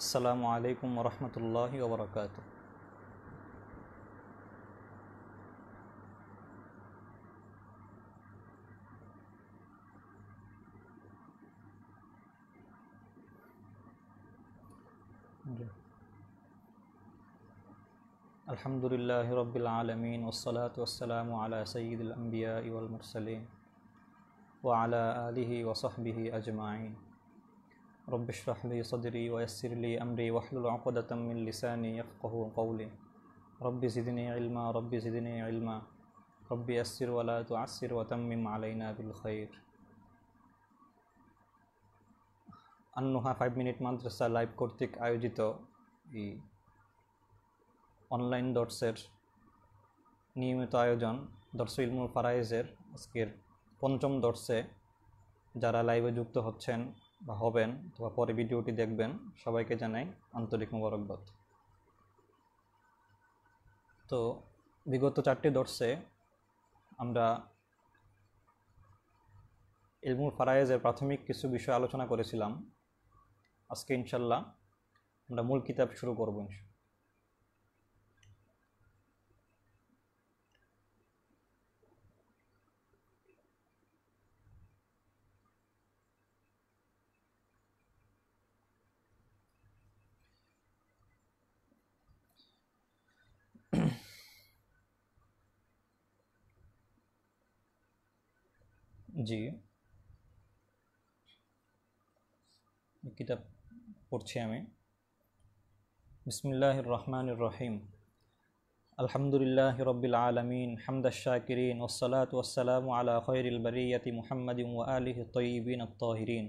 আসসালামু আলাইকুম রহমতুল্লাহি ওবরাকাতুহ। আলহামদুলিল্লাহ রব্বিল আলমিন ওসসালাতু ওয়াসসালামু আলা সাইয়্যিদিল আম্বিয়া ওয়াল মুরসালিন ওয়া আলা আলিহি ওয়া সাহবিহি আজমাইন। রব্বি ইশরাহ লি সাদরি ওয়া ইয়াসসির লি আমরি ওয়াহলুল উকদাতাম মিন লিসানি ইয়াফকাহু কওলি। রব্বি জিদনি ইলমা রব্বি জিদনি ইলমা রব্বি ইয়াসসির ওয়া লা তুআসসির ওয়া তাম্মিম আলাইনা বিল খাইর। আন-নুহা 5 মিনিট মাদ্রাসা লাইভ কর্তৃক আয়োজিত এই অনলাইন দর্সের নিয়মিত আয়োজন দর্স ইলমুল ফারায়েজের আজকের পঞ্চম দর্সে যারা লাইভে যুক্ত হচ্ছেন বা হবেন অথবা পরে ভিডিওটি দেখবেন সবাইকে জানাই আন্তরিক মোবারকবাদ। তো বিগত 4টি দর্সে আমরা ইলমুল ফারায়েজের প্রাথমিক কিছু বিষয় আলোচনা করেছিলাম। আজকে ইনশাল্লাহ আমরা মূল কিতাব শুরু করব। জি, কিতাব পড়ছি আমি। বিসমিল্লাহির রহমানির রহিম। আলহামদুলিল্লাহি রব্বিল আলামিন হামদাশ শাকিরিন ওয়াসসালাতু ওয়াসসালামু আলা খায়রিল বারিয়াতি মুহাম্মাদিন ওয়া আলিহি তাইয়্যিবিন আত-তাহিরিন।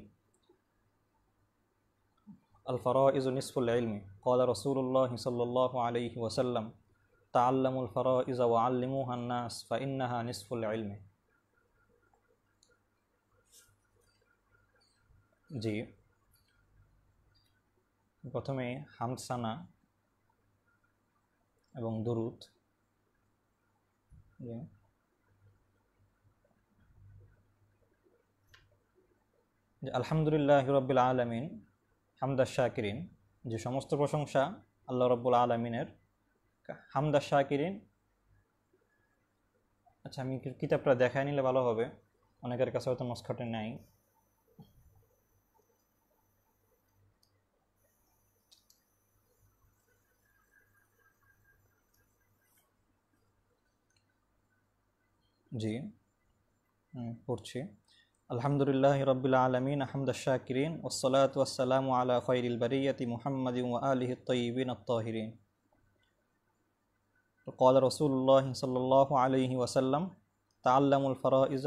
আল ফারাইজু নিসফুল ইলমি ক্বালা রাসূলুল্লাহি সাল্লাল্লাহু আলাইহি ওয়াসাল্লাম তাআল্লামুল ফারাইজা ওয়া আল্লিমুহান নাস ফা ইন্নাহা নিসফুল ইলমি। জি, প্রথমে হামদ সানা এবং দুরুদ। আলহামদুলিল্লাহ রব্বিল আলামিন হামদাশ শাকিরিন, যে সমস্ত প্রশংসা আল্লাহ রব্বুল আলমিনের। হামদাশ শাকিরিন, আচ্ছা আমি কিতাবটা দেখায় নিলে ভালো হবে, অনেকের কাছে হয়তো নস্খাটে নাই। জি, পড়ছি। আলহামদুলিল্লাহ রব্বিল আলামিন হামদাশ শাকিরিন ওয়াসসালাতু ওয়াসসালামু আলা খায়রিল বারিয়াতি মুহাম্মাদিন ওয়া আলিহি তাইয়্যিবিন আত-তাহিরিন। قال رسول الله صلى الله عليه وسلم تعلموا الفرائض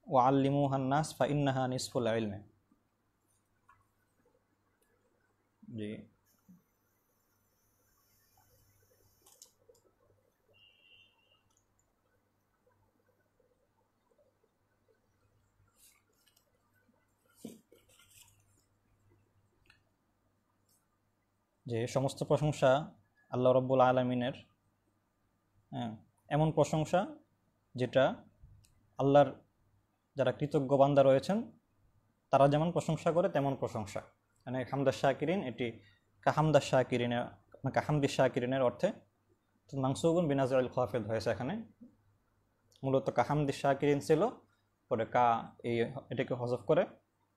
وعلموها الناس فإنها نصف العلم। জি, যে সমস্ত প্রশংসা আল্লাহ রব্বুল আলমিনের, এমন প্রশংসা যেটা আল্লাহর যারা কৃতজ্ঞ বান্দা রয়েছেন তারা যেমন প্রশংসা করে তেমন প্রশংসা। মানে হামদাশ শাকিরিন, এটি কাহামদাশ শাকিরিনের কাহামদিশ শাকিরিনের অর্থে মানসুবুন বিনাজরুল খাফিদ হয়েছে। এখানে মূলত কাহামদিশ শাকিরিন ছিল, পরে এটাকে হজফ করে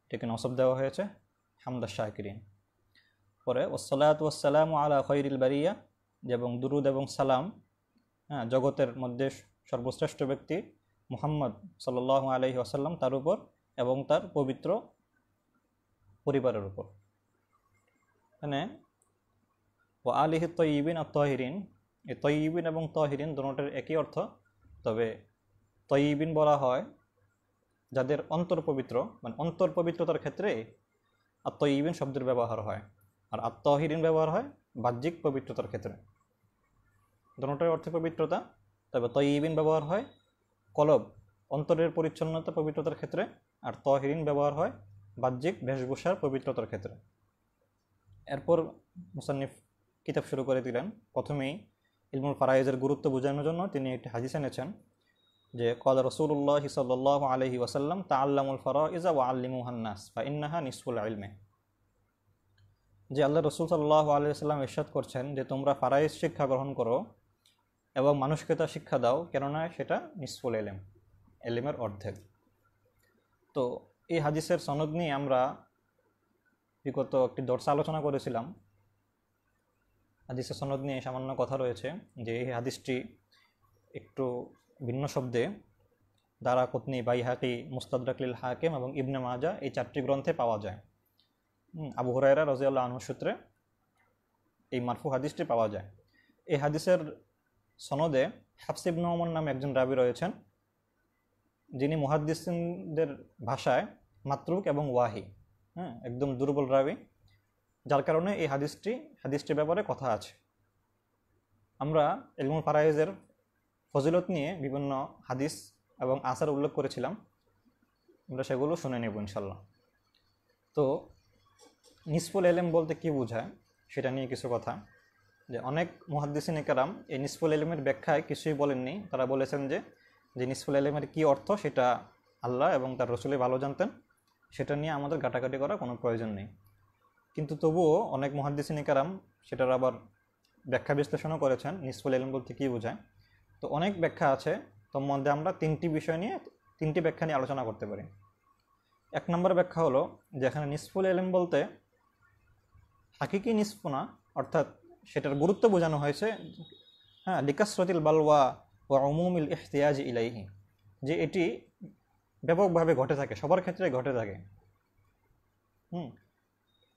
এটাকে নসব দেওয়া হয়েছে হামদাশ শাকিরিন। পরে ওয়াসসালাতু ওয়াসসালামু আলা খায়রিল বারিয়া, এবং দুরুদ এবং সালাম জগতের মধ্যে সর্বশ্রেষ্ঠ ব্যক্তি মুহাম্মদ সাল্লাল্লাহু আলাইহি ওয়াসাল্লাম তার উপর এবং তার পবিত্র পরিবারের উপর। মানে ওয়া আলিহি তাইয়্যিবিন আত-তাহিরিন, এই তাইয়্যিবিন এবং তাহিরিন দুটোর একই অর্থ, তবে তাইয়্যিবিন বলা হয় যাদের অন্তর পবিত্র, মানে অন্তর পবিত্রতার ক্ষেত্রে আত-তাইয়্যিবিন শব্দের ব্যবহার হয়, আর আত-তাহিরিন ব্যবহার হয় বাহ্যিক পবিত্রতার ক্ষেত্রে। দুটোর অর্থে পবিত্রতা, তবে তাইয়্যিবিন ব্যবহার হয় কলব অন্তরের পরিচ্ছন্নতা পবিত্রতার ক্ষেত্রে, আর তাহিরিন ব্যবহার হয় বাহ্যিক বেশভূষার পবিত্রতার ক্ষেত্রে। এরপর মুসান্নিফ কিতাব শুরু করে দিলেন। প্রথমেই ইলমুল ফারায়েজের গুরুত্ব বোঝানোর জন্য তিনি একটি হাদিস এনেছেন। যে ক্বালা রাসূলুল্লাহ সাল্লাল্লাহু আলাইহি ওয়াসাল্লাম তাআল্লামুল ফারাইযা ওয়া আল্লিমুহান নাস ফাইন্নাহা নিসফুল ইলমি, যে আল্লাহ রসুল সাল্লাল্লাহু আলাইহি ওয়াসাল্লাম ইরশাদ করছেন যে তোমরা ফারাইজ শিক্ষা গ্রহণ করো এবং মানুষকে তা শিক্ষা দাও, কেননা সেটা নিসফুল ইলম, ইলমের অর্ধেক। তো এই হাদিসের সনদ নিয়ে আমরা বিগত একটি দর্শে আলোচনা করেছিলাম। হাদিসের সনদ নিয়ে সামান্য কথা রয়েছে যে এই হাদিসটি একটু ভিন্ন শব্দে দারাকুতনি, বাইহাকি, মুস্তাদরাক লিল হাকিম এবং ইবনে মাজাহ এই 4টি গ্রন্থে পাওয়া যায়। আবু হুরায়রা রাদিয়াল্লাহু আনহু সূত্রে এই মারফু হাদিসটি পাওয়া যায়। এই হাদিসের সনদে হাফস ইবনে ওমর নামে একজন রাবী রয়েছেন, যিনি মুহাদ্দিসিনদের ভাষায় মাতরুক এবং ওয়াহি, একদম দুর্বল রাবী, যার কারণে এই হাদিসটির ব্যাপারে কথা আছে। আমরা ইলমুল ফারাইজের ফজিলত নিয়ে বিভিন্ন হাদিস এবং আসার উল্লেখ করেছিলাম, আমরা সেগুলো শুনে নেব ইনশাল্লাহ। তো নিসফুল ইলম বলতে কি বোঝায় সেটা নিয়ে কিছু কথা। যে অনেক মুহাদ্দিসিন কেরাম এই নিসফুল ইলমের ব্যাখ্যায় কিছুই বলেননি। তারা বলেছেন যে নিসফুল ইলমের কী অর্থ সেটা আল্লাহ এবং তার রসুলই ভালো জানতেন, সেটা নিয়ে আমাদের ঘাটাঘাটি করার কোনো প্রয়োজন নেই। কিন্তু তবুও অনেক মুহাদ্দিসিন কেরাম সেটার আবার ব্যাখ্যা বিশ্লেষণও করেছেন নিসফুল ইলম বলতে কী বোঝায়। তো অনেক ব্যাখ্যা আছে, তোর মধ্যে আমরা 3টি বিষয় নিয়ে 3টি ব্যাখ্যা নিয়ে আলোচনা করতে পারি। 1 নম্বর ব্যাখ্যা হলো যে এখানে নিসফুল ইলম বলতে হাকিকি নিসফ না, অর্থাৎ সেটার গুরুত্ব বোঝানো হয়েছে, লিকাসরাতিল বালওয়া ওয়া উমুমিল ইহতিয়াজ ইলাইহি, যে এটি ব্যাপকভাবে ঘটে থাকে, সবার ক্ষেত্রে ঘটে থাকে,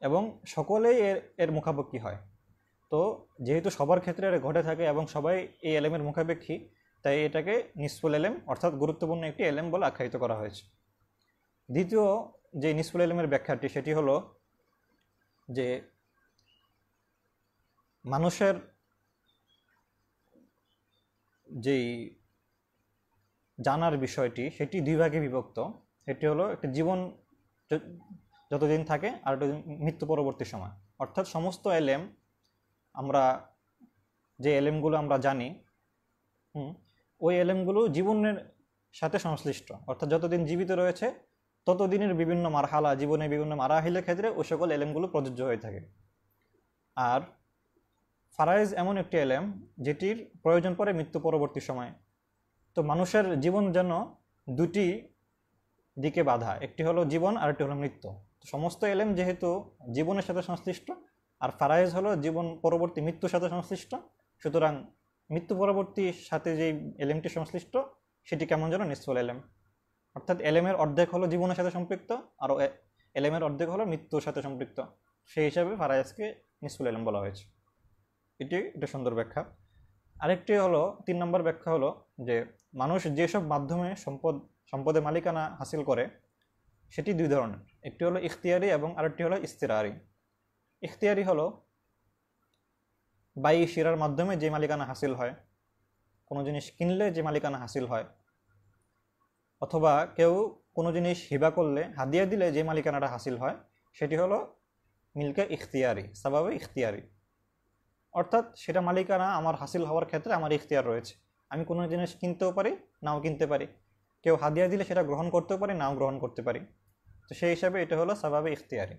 এবং সকলেই এর মুখাপেক্ষী হয়। তো যেহেতু সবার ক্ষেত্রে ঘটে থাকে এবং সবাই এই এলেমের মুখাপেক্ষী, তাই এটাকে নিসফুল ইলম অর্থাৎ গুরুত্বপূর্ণ একটি এলেম বলে আখ্যায়িত করা হয়েছে। দ্বিতীয় যে নিসফুল ইলমের ব্যাখ্যাটি সেটি হলো যে মানুষের যেই জানার বিষয়টি সেটি 2 ভাগে বিভক্ত। এটি হলো একটা জীবন যতদিন থাকে আর মৃত্যু পরবর্তী সময়, অর্থাৎ সমস্ত এলেম, আমরা যে এলেমগুলো আমরা জানি ওই এলেমগুলো জীবনের সাথে সংশ্লিষ্ট, অর্থাৎ যতদিন জীবিত রয়েছে ততদিনের বিভিন্ন মারহালা, জীবনের বিভিন্ন মারাহিলের ক্ষেত্রে ওই সকল এলেমগুলো প্রযোজ্য হয়ে থাকে। আর ফারাইজ এমন একটি এলেম যেটির প্রয়োজন পড়ে মৃত্যু পরবর্তী সময়। তো মানুষের জীবন যেন 2টি দিকে বাধা, একটি হলো জীবন আর একটি হলো মৃত্যু। সমস্ত এলেম যেহেতু জীবনের সাথে সংশ্লিষ্ট আর ফারাইজ হলো জীবন পরবর্তী মৃত্যুর সাথে সংশ্লিষ্ট, সুতরাং মৃত্যু পরবর্তীর সাথে যে এলেমটি সংশ্লিষ্ট সেটি কেমন যেন নিসফুল ইলম, অর্থাৎ এলেমের অর্ধেক হলো জীবনের সাথে সম্পৃক্ত আর এলেমের অর্ধেক হলো মৃত্যুর সাথে সম্পৃক্ত। সেই হিসাবে ফারাইজকে নিসফুল ইলম বলা হয়েছে। এটা সুন্দর ব্যাখ্যা। আরেকটি হলো 3 নম্বর ব্যাখ্যা হলো যে মানুষ যেসব মাধ্যমে সম্পদের মালিকানা হাসিল করে সেটি 2 ধরনের, একটি হলো ইখতিয়ারি এবং আরেকটি হলো ইস্তিরারি। ইখতিয়ারি হলো বাই শিরার মাধ্যমে যে মালিকানা হাসিল হয়, কোনো জিনিস কিনলে যে মালিকানা হাসিল হয়, অথবা কেউ কোনো জিনিস হিবা করলে, হাদিয়া দিলে যে মালিকানাটা হাসিল হয়, সেটি হলো মিলকে ইখতিয়ারি, সাবাবে ইখতিয়ারি। অর্থাৎ সেটা মালিকানা আমার হাসিল হওয়ার ক্ষেত্রে আমার ইখতিয়ার রয়েছে, আমি কোনো জিনিস কিনতেও পারি নাও কিনতে পারি, কেউ হাদিয়া দিলে সেটা গ্রহণ করতেও পারি নাও গ্রহণ করতে পারি। তো সেই হিসাবে এটা হলো সাবাবে ইখতিয়ারি।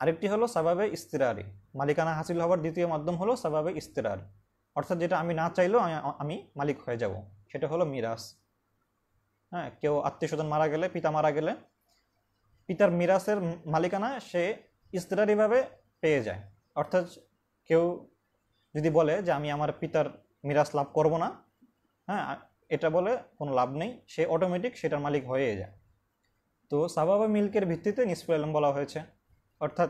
আরেকটি হলো সাবাবে ইস্তিরারি, মালিকানা হাসিল হওয়ার দ্বিতীয় মাধ্যম হলো সাবাবে ইস্তিরারি, অর্থাৎ যেটা আমি না চাইলেও আমি মালিক হয়ে যাব, সেটা হলো মিরাস। কেউ আত্মীয় স্বজন মারা গেলে, পিতা মারা গেলে পিতার মিরাসের মালিকানা সে ইস্তিরারিভাবে পেয়ে যায়। অর্থাৎ কেউ যদি বলে যে আমি আমার পিতার মিরাস লাভ করব না, এটা বলে কোনো লাভ নেই, সে অটোমেটিক সেটার মালিক হয়ে যায়। তো সাবাবে মিল্কের ভিত্তিতে নিসফুল ইলম বলা হয়েছে, অর্থাৎ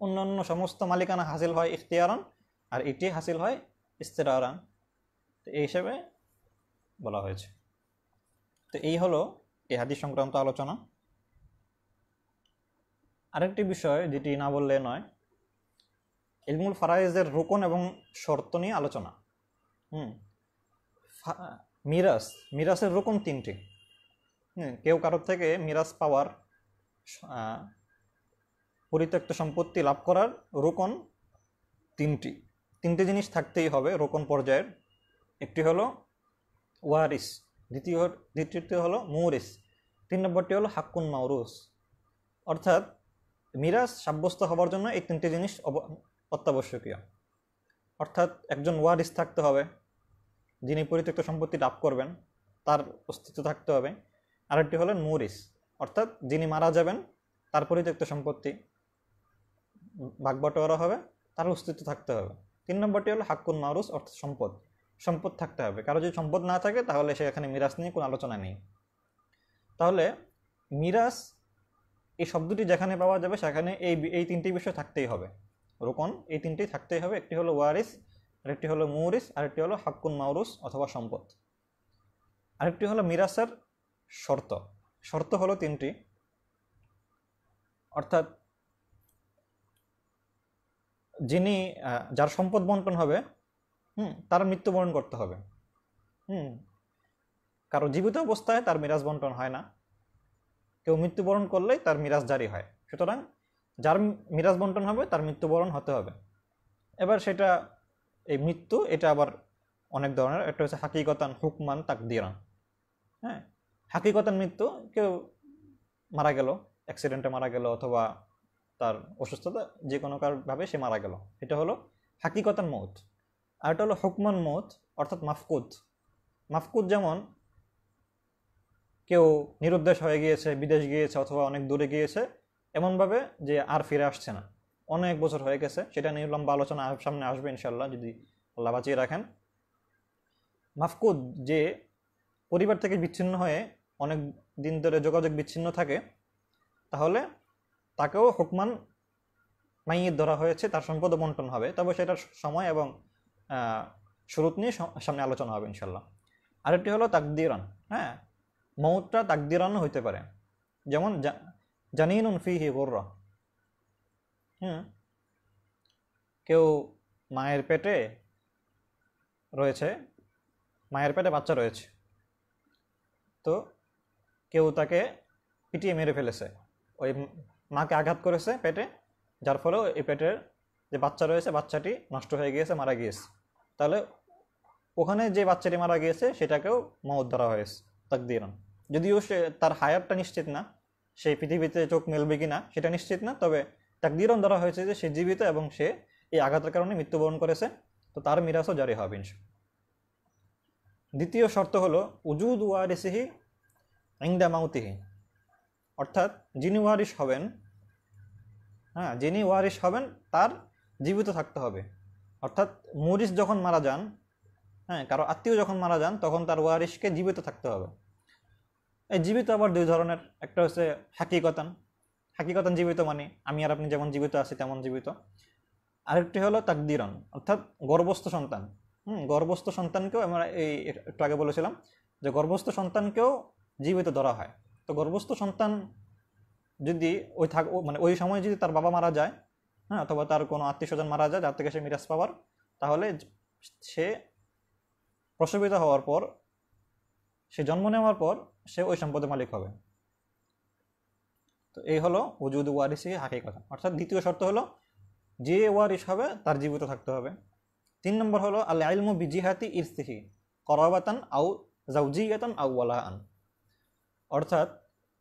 অন্যান্য সমস্ত মালিকানা হাসিল হয় ইখতিয়ারান আর এটি হাসিল হয় ইস্তিরারান, তো এই হিসেবে বলা হয়েছে। তো এই হলো এই হাদিস সংক্রান্ত আলোচনা। আরেকটি বিষয় যেটি না বললে নয়, ইলমুল ফারাইজের রুকন এবং শর্ত নিয়ে আলোচনা। মিরাসের রুকন 3টি। কেউ কারোর থেকে মিরাস পাওয়ার, পরিত্যক্ত সম্পত্তি লাভ করার রুকন 3টি জিনিস থাকতেই হবে রুকন পর্যায়ের। একটি হলো ওয়ারিস, দ্বিতীয়টি হলো মুরিস, 3 নম্বরটি হলো হাক্কুন মাউরুস। অর্থাৎ মিরাস সাব্যস্ত হবার জন্য এই 3টি জিনিস অত্যাবশ্যকীয়। অর্থাৎ একজন ওয়ারিস থাকতে হবে, যিনি পরিত্যক্ত সম্পত্তি লাভ করবেন, তার অস্তিত্ব থাকতে হবে। আরেকটি হলেন মুরিস, অর্থাৎ যিনি মারা যাবেন তার পরিত্যক্ত সম্পত্তি ভাগ বটোয়ারা হবে, তার অস্তিত্ব থাকতে হবে। 3 নম্বরটি হলো হাক্কুন মাউরুস, অর্থাৎ সম্পদ থাকতে হবে। কারো যদি সম্পদ না থাকে তাহলে সে এখানে মিরাস নিয়ে কোনো আলোচনা নেই। তাহলে মিরাস এই শব্দটি যেখানে পাওয়া যাবে সেখানে এই 3টি বিষয় থাকতেই হবে। রোকন এই 3টি থাকতেই হবে। একটি হলো ওয়ারিস, আরেকটি হলো মুরিস, আরেকটি হলো হাক্কুন মাউরুস অথবা সম্পদ। আরেকটি হলো মিরাসের শর্ত হলো 3টি। অর্থাৎ যিনি যার সম্পদ বন্টন হবে তার মৃত্যুবরণ করতে হবে। কারো জীবিত অবস্থায় তার মিরাস বন্টন হয় না, কেউ মৃত্যুবরণ করলেই তার মিরাস জারি হয়। সুতরাং যার মিরাস বন্টন হবে তার মৃত্যুবরণ হতে হবে। এবার সেটা এই মৃত্যু এটা আবার অনেক ধরনের। একটা হচ্ছে হাকিকতান, হুকমান, তাকদিরান। হ্যাঁ, হাকিকতান মৃত্যু, কেউ মারা গেল, অ্যাক্সিডেন্টে মারা গেল অথবা তার অসুস্থতা, যে কোনো কারণভাবে সে মারা গেল, এটা হলো হাকিকতান মৌত। আর এটা হলো হুকমান মৌত, অর্থাৎ মাফকুদ। যেমন কেউ নিরুদ্দেশ হয়ে গিয়েছে, বিদেশ গিয়েছে অথবা অনেক দূরে গিয়েছে, এমনভাবে যে আর ফিরে আসছে না, অনেক বছর হয়ে গেছে। সেটা নিয়ে লম্বা আলোচনা সামনে আসবে ইনশাল্লাহ, যদি আল্লাহ বাঁচিয়ে রাখেন। মাফকুদ, যে পরিবার থেকে বিচ্ছিন্ন হয়ে অনেক দিন ধরে যোগাযোগ বিচ্ছিন্ন থাকে, তাহলে তাকেও হুকমান মাইয়িত ধরা হয়েছে, তার সম্পদ বন্টন হবে। তবে সেটার সময় এবং শুরুত নিয়ে সামনে আলোচনা হবে ইনশাল্লাহ। আরেকটি হলো তাকদিরান। হ্যাঁ, মৌতটা তাকদিরানও হইতে পারে, যেমন জানিনুন ফিহি গুররা। কেউ মায়ের পেটে বাচ্চা রয়েছে, তো কেউ তাকে পিটিয়ে মেরে ফেলেছে, ওই মাকে আঘাত করেছে পেটে, যার ফলে এই পেটের যে বাচ্চা রয়েছে বাচ্চাটি নষ্ট হয়ে গিয়েছে, মারা গিয়েছে। তাহলে ওখানে যে বাচ্চাটি মারা গিয়েছে সেটাকেও মওত ধরা হয়েছে তাকদিরান। যদিও সে তার হায়াতটা নিশ্চিত না, সেই পৃথিবীতে চোখ মেলবে কিনা সেটা নিশ্চিত না, তবে তাকদিরান ধরা হয়েছে যে সে জীবিত এবং সে এই আঘাতের কারণে মৃত্যুবরণ করেছে, তো তার মিরাসও জারি হবে ইনশাআল্লাহ। দ্বিতীয় শর্ত হলো উজুদ ওয়ারিসিহি ইনদা মাউতিহি, অর্থাৎ যিনি ওয়ারিস হবেন তার জীবিত থাকতে হবে। অর্থাৎ মুরিস যখন মারা যান, কারো আত্মীয় যখন মারা যান, তখন তার ওয়ারিসকে জীবিত থাকতে হবে। এই জীবিত আবার 2 ধরনের। একটা হচ্ছে হাকিকতান জীবিত, মানে আমি আর আপনি যেমন জীবিত আছি তেমন জীবিত। আরেকটি হলো তাকদিরান, অর্থাৎ গর্ভস্থ সন্তানকেও আমরা একটু আগে বলেছিলাম যে গর্ভস্থ সন্তানকেও জীবিত ধরা হয়। তো গর্ভস্থ সন্তান যদি ওই সময় যদি তার বাবা মারা যায়, অথবা তার কোনো আত্মীয় স্বজন মারা যায় যার থেকে সে মিরাস পাওয়ার, তাহলে সে প্রসবিত হওয়ার পর, সে জন্ম নেওয়ার পর সে ওই সম্পদের মালিক হবে। তো এই হলো উজুদ ওয়ারিসি হাকিকত। অর্থাৎ দ্বিতীয় শর্ত হলো যে ওয়ারিস হবে তার জীবিত থাকতে হবে। 3 নম্বর হলো আল ইলমু বিজিহাতি ইরসিহি করাবাতান আও জাওজিয়াতান আও ওয়ালাআন, অর্থাৎ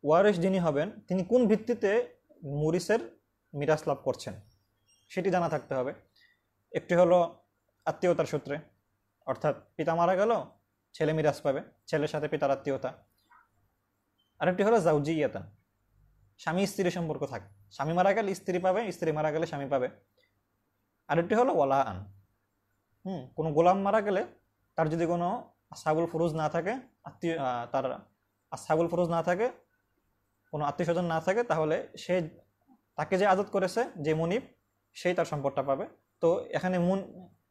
ওয়ারিস যিনি হবেন তিনি কোন ভিত্তিতে মুরিসের মিরাস লাভ করছেন সেটি জানা থাকতে হবে। একটি হলো আত্মীয়তার সূত্রে, অর্থাৎ পিতা মারা গেল, ছেলে মিরাস পাবে, ছেলের সাথে পিতার আত্মীয়তা। আরেকটি হলো জাওজিয়াতান, স্বামী স্ত্রী সম্পর্ক থাকে, স্বামী মারা গেলে স্ত্রী পাবে, স্ত্রী মারা গেলে স্বামী পাবে। আরেকটি হলো ওয়ালাআন, কোনো গোলাম মারা গেলে তার যদি কোনো আসহাবুল ফুরুজ না থাকে, কোনো আত্মীয় স্বজন না থাকে, তাহলে তাকে যে আজাদ করেছে যে মুনিব, সেই তার সম্পদটা পাবে। তো এখানে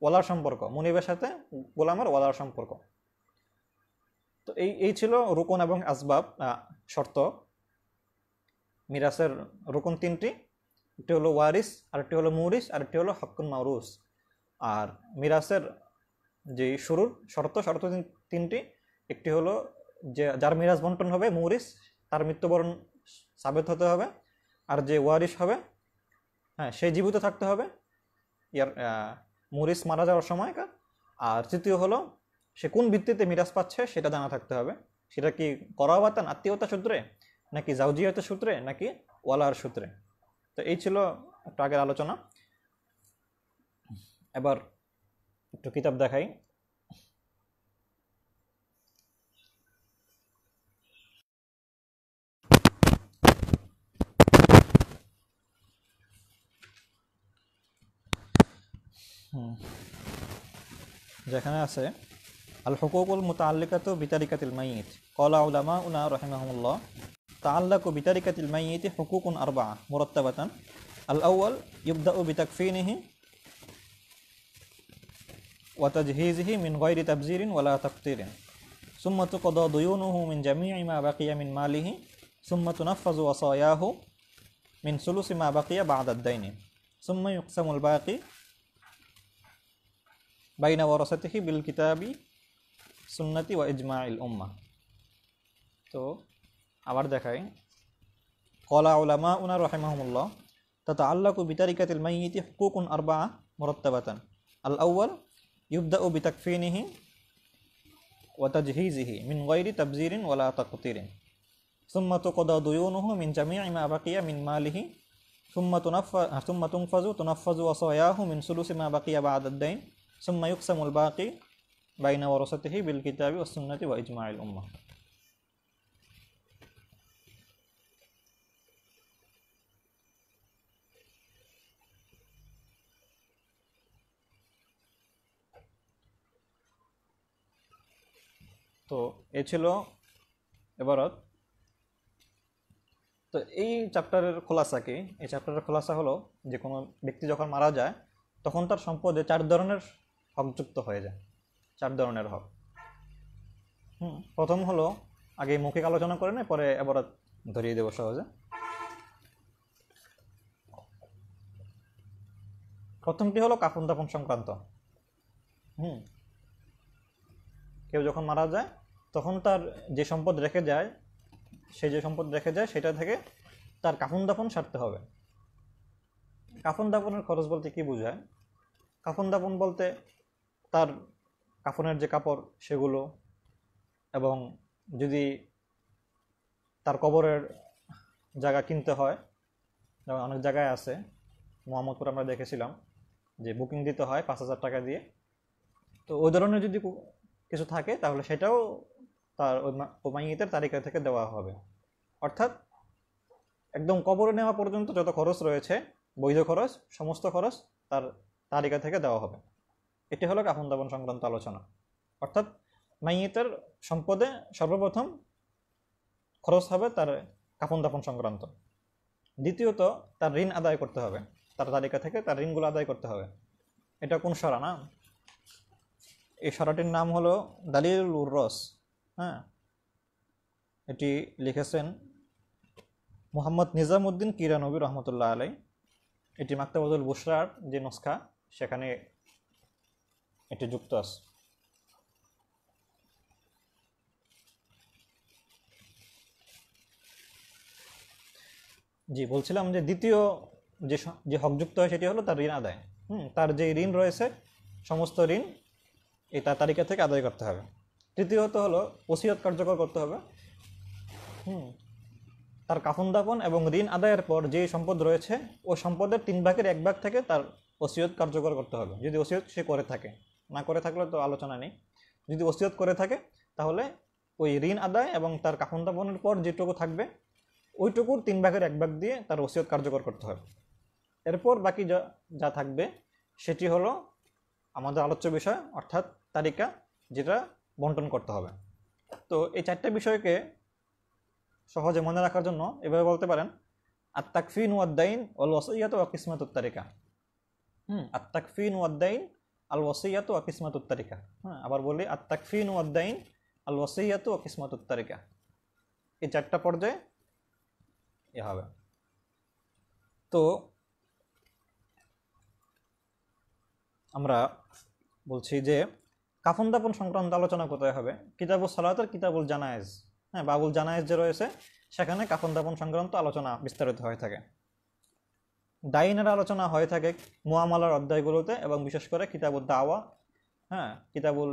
ওয়ালার সম্পর্ক, মুনিবের সাথে গোলামের ওয়ালার সম্পর্ক। তো এই ছিল রুকন এবং আসবাব, শর্ত। মিরাসের রুকন 3টি, একটি হলো ওয়ারিস, আরেকটি হলো মুরিস, আরেকটি হলো হাক্কুন মাউরুস। আর মিরাসের যে শুরুর শর্ত 3টি, একটি হলো যে যার মিরাস বন্টন হবে মুরিস, তার মৃত্যুবরণ সাবেত হতে হবে। আর যে ওয়ারিস হবে, সে জীবিত থাকতে হবে মুরিস মারা যাওয়ার সময়কার। আর তৃতীয় হলো সে কোন ভিত্তিতে মিরাজ পাচ্ছে সেটা জানা থাকতে হবে। সেটা কি করাবাতান আত্মীয়তা সূত্রে, নাকি জাউজিয়াতের সূত্রে, নাকি ওয়ালার সূত্রে। তো এই ছিল একটু আগের আলোচনা। এবার একটু কিতাব দেখাই। যেখানে আছে আল হুকুকুল মুতাআল্লিকাতু বিতারিকাতিল মাইয়িত, ক্বালা উলামাউনা রাহিমাহুমুল্লাহ, তাআল্লাকু বিতারিকাতিল মাইয়িতি হুকুকুন আরবা'a মুরাত্তাবাতান। আল আউয়াল ইবদাউ বিতাকফিনিহি ওয়া তাজহিজিহি মিন গায়রি তাবযিরিন ওয়ালা তাকতিরিন, সুম্মা তুকদা দুয়ুনুহু মিন জামি'i মা বাকিয়া মিন মালিহি, সুম্মা তুনাফফাযু ওয়াসায়াহু মিন সুলুসি মা বাকিয়া বা'দা আদ-দাইনি, সুম্মা ইউকসামুল বাকি বাইনা ওয়ারাসাতিহি বিল কিতাবি সুন্নতি ওয়া ইজমাইল উম্মাহ। তো আবার দেখাই, ক্বালা উলামাউনা রাহিমাহুমুল্লাহ, তাতাআল্লাকু বিতারিকাতিল মাইয়িতি হুকুকুন আরবা'a মুরাত্তাবাতান। আল আউয়াল ইবদাউ বিতাকফিনিহি ওয়া তাজহিজিহি মিন গায়রি তাবযিরিন ওয়ালা তাকতিরিন, সুম্মা তুকদা দুয়ুনুহু মিন জামি'i মা বাকিয়া মিন মালিহি, সুম্মা তুনাফফাযু ওয়াসায়াহু মিন সুলুসি মা বাকিয়া বা'দা আদ-দাইন, সুম্মা ইউকসামুল বাকি বাইনা ওয়ারাসাতিহি বিল কিতাবি ওয়াস সুন্নতি ওয়া ইজমাইল উম্মাহ। তো এ ছিল এবারত। তো এই চ্যাপ্টারের খোলাসা কি? এই চ্যাপ্টারের খোলাসা হলো যে কোনো ব্যক্তি যখন মারা যায় তখন তার সম্পদে 4 ধরনের হকযুক্ত হয়ে যায়। 4 ধরনের হক। প্রথম হলো, আগে মৌখিক আলোচনা করে নেই, পরে এবারত ধরিয়ে দেবো সহজে। প্রথমটি হলো কাফন দাফন সংক্রান্ত। কেউ যখন মারা যায় তখন তার যে সম্পদ রেখে যায়, সে যে সম্পদ রেখে যায় সেটা থেকে তার কাফন দাফন সারতে হবে। কাফন দাফনের খরচ বলতে কি বোঝায়? কাফন দাফন বলতে তার কাফনের যে কাপড় সেগুলো, এবং যদি তার কবরের জায়গা কিনতে হয়, যেমন অনেক জায়গায় আছে, মোহাম্মদপুর আমরা দেখেছিলাম যে বুকিং দিতে হয় 5,000 টাকা দিয়ে। তো ওই ধরনের যদি কিছু থাকে তাহলে সেটাও তার ওই মাইয়িতের তালিকা থেকে দেওয়া হবে। অর্থাৎ একদম কবরে নেওয়া পর্যন্ত যত খরচ রয়েছে, বৈধ খরচ, সমস্ত খরচ তার তালিকা থেকে দেওয়া হবে। এটি হলো কাফন দাফন সংক্রান্ত আলোচনা। অর্থাৎ মাইয়িতের সম্পদে সর্বপ্রথম খরচ হবে তার কাফন দাফন সংক্রান্ত। দ্বিতীয়ত, তার ঋণ আদায় করতে হবে, তার তালিকা থেকে তার ঋণগুলো আদায় করতে হবে। এটা কোন সরা না? এই সরাটির নাম হলো দালিলুল উরস। এটি লিখেছেন মুহাম্মদ নিজামউদ্দিন কিরানবী রহমতুল্লাহ আলাই। এটি মাকতাবাতুল বুশরার যে নুসখা সেখানে এটি যুক্ত আছে। জি, বলছিলাম যে দ্বিতীয় যে হকযুক্ত হয় সেটি হলো তার ঋণ আদায়। তার যে ঋণ রয়েছে সমস্ত ঋণ এই তার তালিকা থেকে আদায় করতে হবে। তৃতীয়ত হলো ওসিয়ত কার্যকর করতে হবে। তার কাফন দাফন এবং ঋণ আদায়ের পর যে সম্পদ রয়েছে ওই সম্পদের 3 ভাগের 1 ভাগ থেকে তার ওসিয়ত কার্যকর করতে হবে, যদি ওসিয়ত সে করে থাকে। না করে থাকলে তো আলোচনা নেই। যদি ওসিয়ত করে থাকে তাহলে ওই ঋণ আদায় এবং তার কাফন দাফনের পর যেটুকু থাকবে ওইটুকুর 3 ভাগের 1 ভাগ দিয়ে তার ওসিয়ত কার্যকর করতে হবে। এরপর বাকি যা থাকবে সেটি হলো আমাদের আলোচ্য বিষয়, অর্থাৎ তালিকা, যেটা বন্টন করতে হবে। তো এই 4টা বিষয়কে সহজে মনে রাখার জন্য এভাবে বলতে পারেন, আত-তাকফিন ওয়াদ-দাইন ওয়াল ওয়াসিয়াতু ওয়া কিসমাতুত তারিকা। আত-তাকফিন ওয়াদ-দাইন আল ওয়াসিয়াতু ওয়া কিসমাতুত তারিকা। আবার বলি, আত-তাকফিন ওয়াদ-দাইন আল ওয়াসিয়াতু ওয়া কিসমাতুত তারিকা। এই 4টা পর্যায়ে হবে। তো আমরা বলছি যে কাফন দাফন সংক্রান্ত আলোচনা কোথায় হবে? কিতাবুস সালাত আর কিতাবুল জানায়েজ, বাবুল জানায়েজ যে রয়েছে সেখানে কাফন দাফন সংক্রান্ত আলোচনা বিস্তারিত হয়ে থাকে। দাইনের আলোচনা হয়ে থাকে মুআমালার অধ্যায়গুলোতে, এবং বিশেষ করে কিতাবুদ দাওয়া, হ্যাঁ, কিতাবুল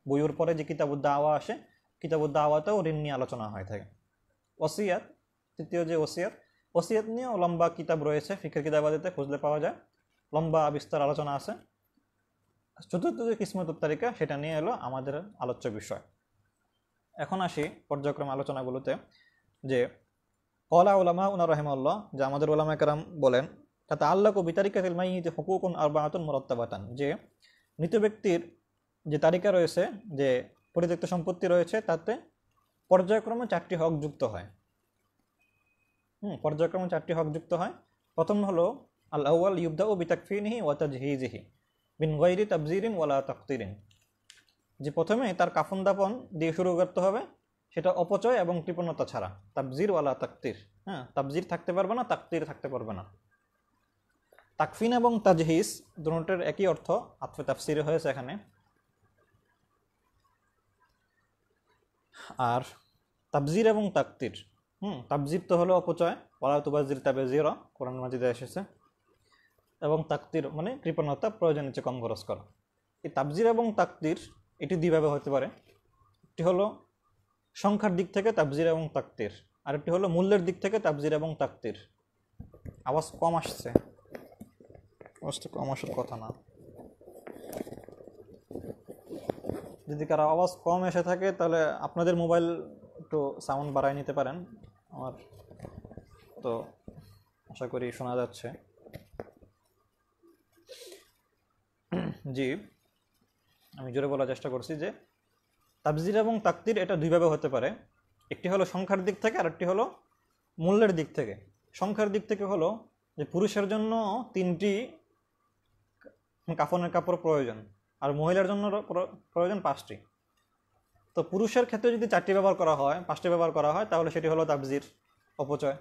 বুয়ুর পরে যে কিতাবুদ দাওয়া আসে, কিতাবুদ দাওয়াতেও ঋণ নিয়ে আলোচনা হয়ে থাকে। ওসিয়াত, তৃতীয় যে ওসিয়াত, ওসিয়াত নিয়েও লম্বা কিতাব রয়েছে, ফিকহের কিতাবাদিতে খুঁজলে পাওয়া যায়, লম্বা বিস্তার আলোচনা আছে। চতুর্থ যে কিসমতুত তারিকা, সেটা নিয়ে এলো আমাদের আলোচ্য বিষয়। এখন আসি পর্যায়ক্রমে আলোচনাগুলোতে, যে কলা উলামা উনা রহিমাহুল্লাহ, যে আমাদের উলামা কেরাম বলেন, তাতাআল্লাকু বিতারিকাতিল মাইয়িতি হুকুকুন আরবাআতুন মুরাত্তাবাতান, যে মৃত ব্যক্তির যে তালিকা রয়েছে, যে পরিত্যক্ত সম্পত্তি রয়েছে, তাতে পর্যায়ক্রমে 4টি হক যুক্ত হয়। পর্যায়ক্রমে 4টি হক যুক্ত হয়। প্রথম হলো আল আউয়াল ইউবদাউ বিতাকফিনিহি ওয়া তাজহিজিহি মিন গায়রি তাবযিরিন ওয়ালা তাকতিরিন, যে প্রথমে তার কাফন দাফন দিয়ে শুরু করতে হবে, সেটা অপচয় এবং কৃপণতা ছাড়া, তাবজির ওয়ালা তাকতির। হ্যাঁ, তাবজির থাকতে পারবে না, তাকতির থাকতে পারবে না। তাকফিন এবং তাজহিজ দুটোর একই অর্থ, আতফে তাফসিরে হয়েছে এখানে। আর তাবজির এবং তাকতির, তাবজির তো হলো অপচয়, ওয়ালা তুবাজির তাবজিরা, কোরআন মাজিদে এসেছে, এবং তাকতির মানে কৃপণতা, প্রয়োজনের চেয়ে কম খরচ করা। এই তাবজির এবং তাকতির এটি দুইভাবে হতে পারে। একটি হলো সংখ্যার দিক থেকে তাবজির এবং তাকতির, আর একটি হলো মূল্যের দিক থেকে তাবজির এবং তাকতির। আওয়াজ কম আসছে, আওয়াজটা কম আসার কথা না। যদি কারো আওয়াজ কম এসে থাকে তাহলে আপনাদের মোবাইল একটু সাউন্ড বাড়ায় নিতে পারেন। আমার তো আশা করি শোনা যাচ্ছে। জি, আমি জোরে বলার চেষ্টা করছি যে তাবজির এবং তাকতির এটা দুইভাবে হতে পারে। একটি হলো সংখ্যার দিক থেকে, আর একটি হলো মূল্যের দিক থেকে। সংখ্যার দিক থেকে হলো যে পুরুষের জন্য 3টি কাফনের কাপড় প্রয়োজন, আর মহিলার জন্য প্রয়োজন 5টি। তো পুরুষের ক্ষেত্রে যদি 4টি ব্যবহার করা হয়, 5টি ব্যবহার করা হয়, তাহলে সেটি হলো তাবজির, অপচয়।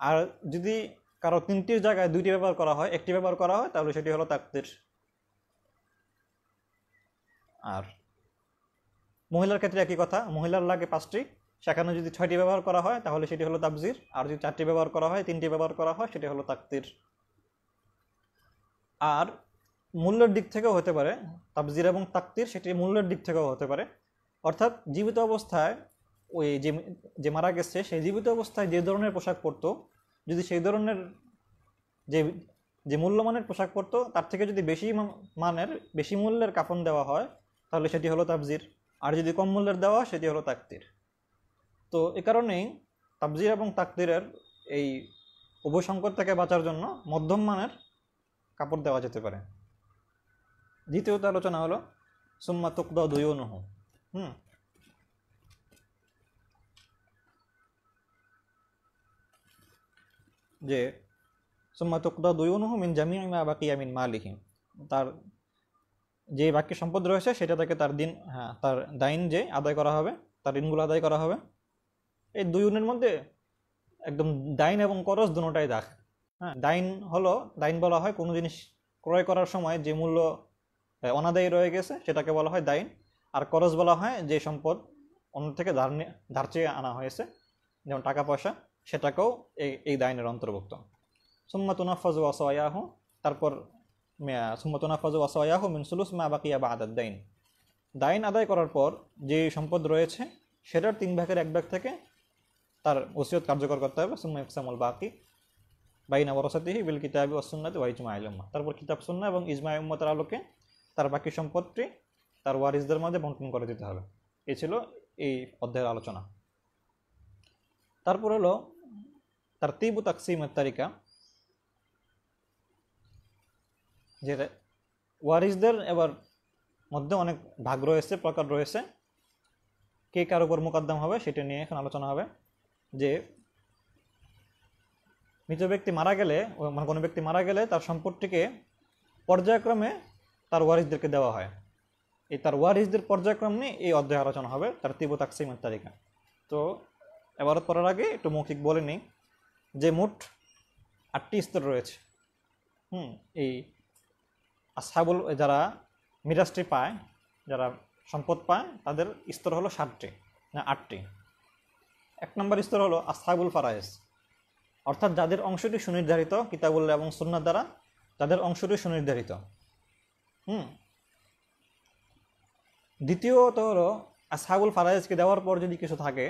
আর যদি কারো 3টির জায়গায় 2টি ব্যবহার করা হয়, 1টি ব্যবহার করা হয়, তাহলে সেটি হলো তাকতির। আর মহিলার ক্ষেত্রে একই কথা, মহিলার লাগে 5টি, সেখানে যদি 6টি ব্যবহার করা হয় তাহলে সেটি হলো তাবজির, আর যদি 4টি ব্যবহার করা হয়, 3টি ব্যবহার করা হয়, সেটি হলো তাকতির। আর মূল্যের দিক থেকেও হতে পারে তাবজির এবং তাকতির, সেটি মূল্যের দিক থেকেও হতে পারে। অর্থাৎ জীবিত অবস্থায় ওই যে মারা গেছে, সেই জীবিত অবস্থায় যে ধরনের পোশাক পরতো, যদি সেই ধরনের যে মূল্যমানের পোশাক পরতো তার থেকে যদি বেশি মূল্যের কাফন দেওয়া হয়, তাহলে সেটি হলো তাবজির। আর যদি কম মূল্যের দেওয়া হয়, সেটি হলো তাকতির। তো এ কারণেই তাবজির এবং তাকতিরের এই উভয় সংকট থেকে বাঁচার জন্য মধ্যম মানের কাপড় দেওয়া যেতে পারে। দ্বিতীয়ত আলোচনা হলো সুম্মা তুকদা দুয়ুনুহু। যে সুম্মা তুকদা দুয়ুনুহু মিন জামিই মা বাকিয়া মিন মালিহি, তার যে বাকি সম্পদ রয়েছে সেটা থেকে তার দাইন যে আদায় করা হবে, তার ঋণগুলো আদায় করা হবে। এই দুইনের মধ্যে একদম দাইন এবং করজ দুটোটাই দাগ। হ্যাঁ, দাইন বলা হয় কোনো জিনিস ক্রয় করার সময় যে মূল্য অনাদায়ী রয়ে গেছে সেটাকে বলা হয় দাইন। আর করজ বলা হয় যে সম্পদ অন্য থেকে ধার চেয়ে আনা হয়েছে, যেমন টাকা পয়সা, সেটাকেও এই দাইনের অন্তর্ভুক্ত। সুম্মা তুনাফাজু ওয়াসায়াহু, তারপর সুম্মা তুনাফাজু ওয়াসায়াহু মিন সুলুস মা বাকিয়া বাদাদ দাইন, দাইন আদায় করার পর যে সম্পদ রয়েছে সেটার 3 ভাগের 1 ভাগ থেকে তার ওসিয়ত কার্যকর করতে হবে। সুম্মা ইকসামুল বাকি বাইনা ওয়ারাসাতিহি বিল কিতাবি ওয়াস সুন্নাতি ওয়া ইজমাইল উম্মাহ, তারপর কিতাব সুন্নাহ এবং ইজমাই উম্মতের আলোকে তার বাকি সম্পদটি তার ওয়ারিসদের মাঝে বণ্টন করে দিতে হবে। এই ছিল এই অধ্যায়ের আলোচনা। তারপর হলো তারতিবু তাকসিমের তালিকা, যে ওয়ারিসদের এবার মধ্যে অনেক ভাগ রয়েছে, প্রকার রয়েছে, কে কার উপর মুকদ্দম হবে সেটা নিয়ে এখন আলোচনা হবে। যে মৃত ব্যক্তি মারা গেলে, মানে কোনো ব্যক্তি মারা গেলে তার সম্পত্তিকে পর্যায়ক্রমে তার ওয়ারিসদেরকে দেওয়া হয়। এই তার ওয়ারিসদের পর্যায়ক্রম নিয়ে এই অধ্যায় আলোচনা হবে, তার তিবু তাকসিমের তালিকা। তো এবারত পড়ার আগে একটু মৌখিক বলে নিই যে মোট 8টি স্তর রয়েছে। এই আসহাবুল, যারা মিরাজটি পায়, যারা সম্পদ পায়, তাদের স্তর হলো 7টি না 8টি। 1 নম্বর স্তর হলো আসহাবুল ফারায়েজ, অর্থাৎ যাদের অংশটি সুনির্ধারিত কিতাবুল্লাহ এবং সুন্নাহ দ্বারা, যাদের অংশটি সুনির্ধারিত। দ্বিতীয়ত হলো আসহাবুল ফারাইজকে দেওয়ার পর যদি কিছু থাকে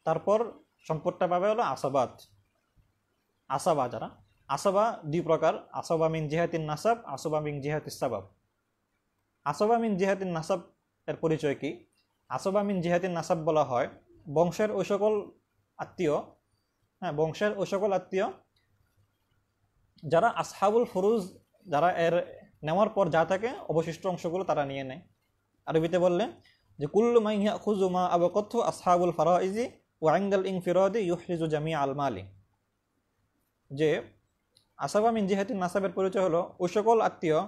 তারপর সম্পদটা পাবে হলো আসাবাত। আসাবা যারা, আসাবা দুই প্রকার, আসাবা মিন জিহাতিন নাসাব, আসাবা মিন জিহাতিস সাবাব। আসাবা মিন জিহাতিন নাসাব এর পরিচয় কি? আসাবা মিন জিহাতিন নাসাব বলা হয় বংশের ওই সকল আত্মীয়, হ্যাঁ বংশের ওই সকল আত্মীয় যারা আসহাবুল ফুরুজ, যারা এর নেওয়ার পর যা থাকে অবশিষ্ট অংশগুলো তারা নিয়ে নেয়। আরবিতে বললে যে কুল্লু মান ইয়াখুযু মা আবাকাতহু আসহাবুল ফারাইজি ওয়া ইনদাল ইনফিরাদি ইউহরিজু জামিআ আল মালি। যে আসাবা মিন জিহাতিন নাসাবের পরিচয় হলো ওই সকল আত্মীয়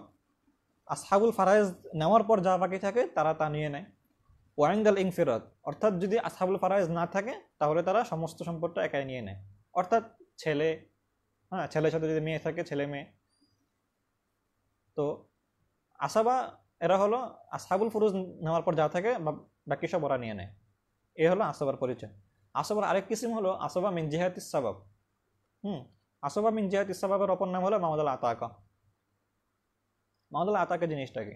আসহাবুল ফারাইজ নেওয়ার পর যা বাকি থাকে তারা তা নিয়ে নেয়। ওয়া ইনদাল ইনফিরাদ, অর্থাৎ যদি আসহাবুল ফারাইজ না থাকে তাহলে তারা সমস্ত সম্পদটা একাই নিয়ে নেয়। অর্থাৎ ছেলে, হ্যাঁ ছেলের সাথে যদি মেয়ে থাকে ছেলে মেয়ে। তো আসাবা এরা হলো আসহাবুল ফুরুজ নেওয়ার পর যা থাকে বাকি সব ওরা নিয়ে নেয়। এ হলো আসাবার পরিচয়। আসাবার আরেক কিসিম হলো আসাবা মিন জিহাতিস সাবাব। আসাবা মিন জিহাতিস সাবাবের অপর নাম হলো মাউদাল আতাকা। মাউদাল আতাকা জিনিসটা কি?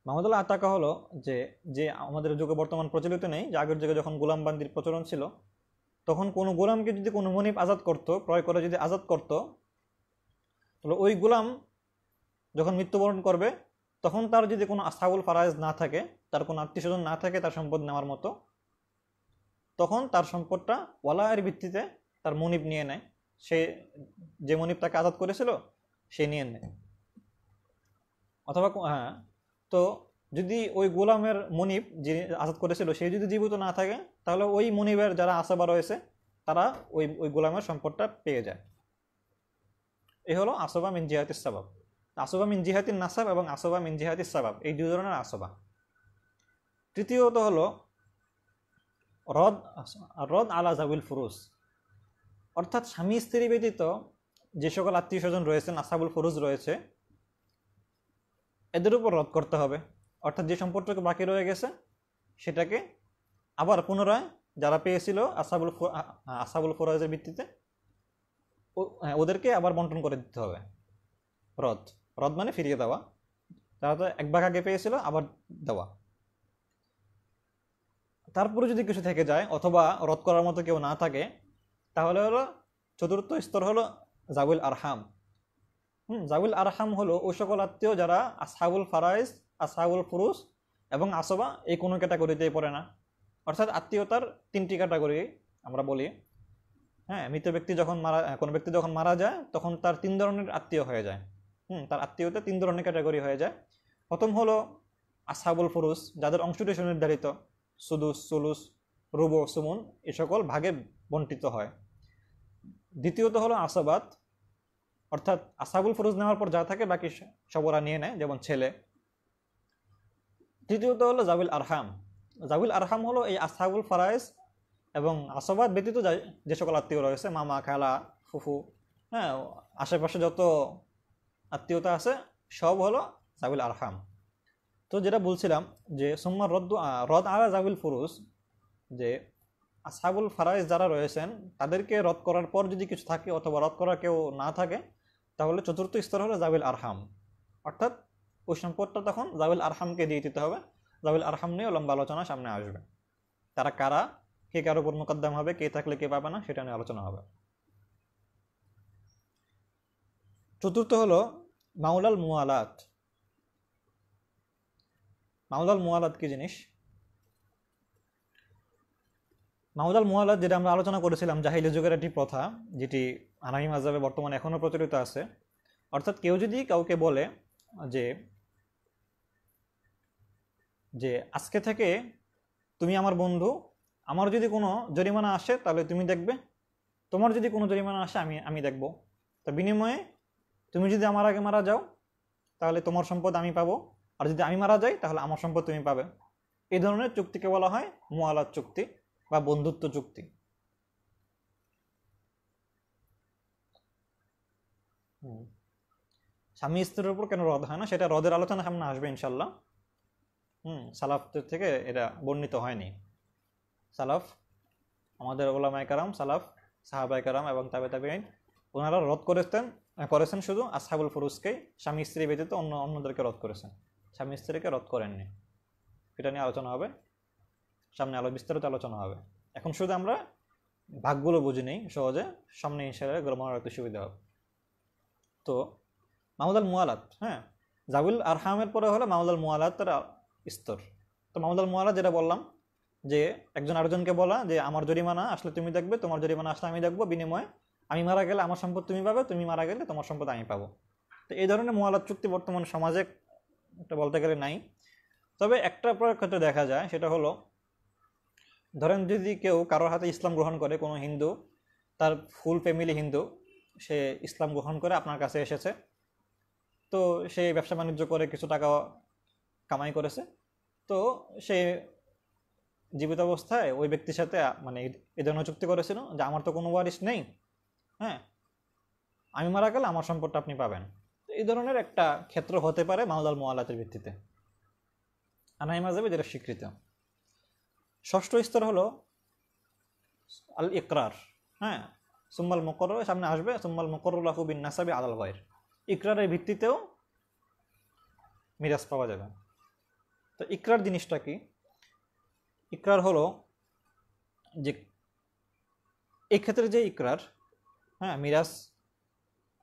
মাউদাল আতাকা হলো যে যে আমাদের যুগে বর্তমান প্রচলিত নেই, যে আগের যুগে যখন গোলামবান্দির প্রচলন ছিল তখন কোনো গোলামকে যদি কোনো মনিব আজাদ করত, ক্রয় করে যদি আজাদ করত, তাহলে ওই গোলাম যখন মৃত্যুবরণ করবে তখন তার যদি কোনো আসহাবুল ফারাইজ না থাকে, তার কোনো আত্মীয় স্বজন না থাকে তার সম্পদ নেওয়ার মতো, তখন তার সম্পদটা ওয়ালায়ের ভিত্তিতে তার মনিব নিয়ে নেয়। সে যে মনিব তাকে আজাদ করেছিল সে নিয়ে নেয়। অথবা হ্যাঁ, তো যদি ওই গোলামের মনিব যে আজাদ করেছিল সে যদি জীবিত না থাকে তাহলে ওই মনিবের যারা আসাবা রয়েছে তারা ওই ওই গোলামের সম্পদটা পেয়ে যায়। এই হলো আসবা মিন জিহাতিস সাবাব। আসবা মিন জিহাতিন নাসাব এবং আসবা মিন জিহাতিস সাবাব, এই দুই ধরনের আসবা। তৃতীয়ত হলো রদ, রদ আলা জাবিল ফুরুজ, অর্থাৎ স্বামী স্ত্রী ব্যতীত যে সকল আত্মীয় স্বজন রয়েছেন আসহাবুল ফুরুজ রয়েছে এদের উপর রদ করতে হবে। অর্থাৎ যে সম্পদটুকু বাকি রয়ে গেছে সেটাকে আবার পুনরায় যারা পেয়েছিল আসহাবুল ফুরাইজের ভিত্তিতে ওদেরকে আবার বন্টন করে দিতে হবে। রদ, রদ মানে ফিরিয়ে দেওয়া। তারা তো এক ভাগ আগে পেয়েছিল আবার দেওয়া। তারপরে যদি কিছু থেকে যায় অথবা রদ করার মতো কেউ না থাকে তাহলে হলো চতুর্থ স্তর হলো জাউল আরহাম। জাউল আরহাম হলো ওই সকল আত্মীয় যারা আসহাবুল ফারাইজ, আসহাবুল ফুরুজ এবং আসবা এই কোনো ক্যাটাগরিতেই পড়ে না। অর্থাৎ আত্মীয়তার তিনটি ক্যাটাগরি আমরা বলি। হ্যাঁ, মৃত ব্যক্তি যখন কোনো ব্যক্তি যখন মারা যায় তখন তার তিন ধরনের আত্মীয় হয়ে যায়। তার আত্মীয়তা তিন ধরনের ক্যাটাগরি হয়ে যায়। প্রথম হলো আসহাবুল ফুরুজ, যাদের অংশটি সুনির্ধারিত, সুদুস, সুলুস, রুবু, সুমুন এ সকল ভাগে বন্টিত হয়। দ্বিতীয়ত হলো আসাবাত, অর্থাৎ আসহাবুল ফুরুজ নেওয়ার পর যা থাকে বাকি সব ওরা নিয়ে নেয়, যেমন ছেলে। তৃতীয়ত হলো জাউল আরহাম। জাউল আরহাম হলো এই আসহাবুল ফারাইজ এবং আসবাত ব্যতীত যে সকল আত্মীয় রয়েছে, মামা, খালা, ফুফু, হ্যাঁ আশেপাশে যত আত্মীয়তা আছে সব হলো জাউল আরহাম। তো যেটা বলছিলাম যে সুম্মা রদ আলা জাউল ফুরুজ, যে আসহাবুল ফারাইজ যারা রয়েছেন তাদেরকে রদ করার পর যদি কিছু থাকে অথবা রদ করার কেউ না থাকে তাহলে চতুর্থ স্তর হলো জাউল আরহাম। অর্থাৎ ওই সম্পদটা তখন জাউল আরহামকে দিয়ে দিতে হবে। জাউল আরহাম নিয়ে লম্বা আলোচনা সামনে আসবে। তারা কারা, কে কার উপর মোকদ্দম হবে, কে থাকলে কে পাবে না, সেটা নিয়ে আলোচনা হবে। চতুর্থ হলো মাউলাল মুয়ালাত। মাউলাল মুয়ালাত কি জিনিস? মাউলাল মুয়ালাত যেটা আমরা আলোচনা করেছিলাম জাহিলি যুগের একটি প্রথা, যেটি হানাফি মাযহাবে বর্তমানে এখনো প্রচলিত আছে। অর্থাৎ কেউ যদি কাউকে বলে যে যে আজকে থেকে তুমি আমার বন্ধু, আমার যদি কোনো জরিমানা আসে তাহলে তুমি দেখবে, তোমার যদি কোনো জরিমানা আসে আমি দেখব। তো বিনিময়ে তুমি যদি আমার আগে মারা যাও তাহলে তোমার সম্পদ আমি পাবো, আর যদি আমি মারা যাই তাহলে আমার সম্পদ তুমি পাবে। এই ধরনের চুক্তিকে বলা হয় মুয়ালাত চুক্তি বা বন্ধুত্ব চুক্তি। স্বামী স্ত্রীর উপর কেন রদ হয় না সেটা রদের আলোচনা সামনে আসবে ইনশাল্লাহ। সালাফদের থেকে এটা বর্ণিত হয়নি। সালাফ, আমাদের ওলামায়ে কেরাম, সালাফ, সাহাবায়ে কেরাম এবং তাবে তাবেঈন, ওনারা রদ করেছেন শুধু আসহাবুল ফুরুজকে, স্বামী স্ত্রী ব্যতীত অন্যদেরকে রদ করেছেন। স্বামী স্ত্রীকে রদ করেননি। এটা নিয়ে আলোচনা হবে সামনে, বিস্তারিত আলোচনা হবে। এখন শুধু আমরা ভাগগুলো বুঝে নেই সহজে, সামনে ইনশাআল্লাহ এগুলো মনে রাখতে সুবিধা হবে। তো মামুদাল মুয়ালাত, হ্যাঁ, জাবিল আরহামের পরে হলো মামুদাল মুয়ালাতের স্তর। তো মামুদাল মুয়ালাত যেটা বললাম, যে একজন আরেকজনকে বলা যে আমার জরিমানা আসলে তুমি দেখবে, তোমার জরিমানা আসলে আমি দেখবো, বিনিময়ে আমি মারা গেলে আমার সম্পদ তুমি পাবে, তুমি মারা গেলে তোমার সম্পদ আমি পাবো। তো এই ধরনের মুয়ালাত চুক্তি বর্তমান সমাজে একটা বলতে গেলে নাই। তবে একটা ক্ষেত্রে দেখা যায়, সেটা হলো ধরেন যদি কেউ কারোর হাতে ইসলাম গ্রহণ করে, কোনো হিন্দু, তার ফুল ফ্যামিলি হিন্দু, সে ইসলাম গ্রহণ করে আপনার কাছে এসেছে, তো সে ব্যবসা বাণিজ্য করে কিছু টাকা কামাই করেছে, তো সে জীবিত অবস্থায় ওই ব্যক্তির সাথে মানে এই ধরনের চুক্তি করেছিল যে আমার তো কোনো ওয়ারিশ নেই, হ্যাঁ, আমি মারা গেলে আমার সম্পদটা আপনি পাবেন। এই ধরনের একটা ক্ষেত্র হতে পারে মামলাল মুআলাতের ভিত্তিতে, হানাফি মাযহাবে যেটা স্বীকৃত। ষষ্ঠ স্তর হলো আল ইকরার, হ্যাঁ, সুম্মাল মুকরর, সামনে আসবে সুম্মাল মুকরর লাহু বিন নাসাবি আলাল গায়র। ইকরারের ভিত্তিতেও মিরাজ পাওয়া যাবে। তো ইকরার জিনিসটা কি? ইকরার হলো যে এই ক্ষেত্রে যে ইকরার, হ্যাঁ, মিরাজ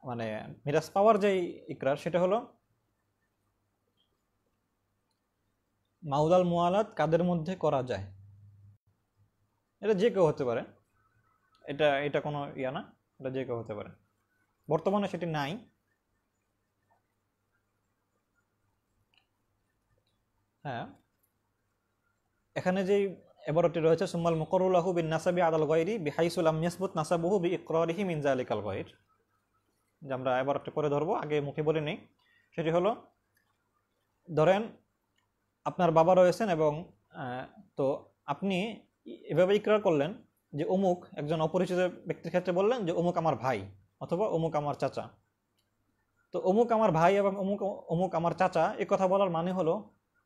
মানে মিরাজ পাওয়ার যে ইকরার, সেটা হলো মাউদাল মুআলাত কাদের মধ্যে করা যায়। এটা যে কেউ হতে পারে, এটা কোনো ইয়া না, এটা যে কেউ হতে পারে। বর্তমানে সেটি নাই। হ্যাঁ, এখানে যেই এবারটি রয়েছে সুম্মাল মুকররু লাহু বিন নাসাবি আলাল গায়রি বিহাইসু লাম ইয়াসবুত নাসাবুহু বিইকরারিহি মিন যালিকাল গায়র, যে আমরা এবারটি করে ধরবো, আগে মুখে বলে নেই। সেটি হলো ধরেন আপনার বাবা রয়েছেন এবং তো আপনি এভাবে ইকরার করলেন যে অমুক, একজন অপরিচিত ব্যক্তির ক্ষেত্রে বললেন যে অমুক আমার ভাই অথবা অমুক আমার চাচা। তো অমুক আমার ভাই এবং অমুক অমুক আমার চাচা, এ কথা বলার মানে হলো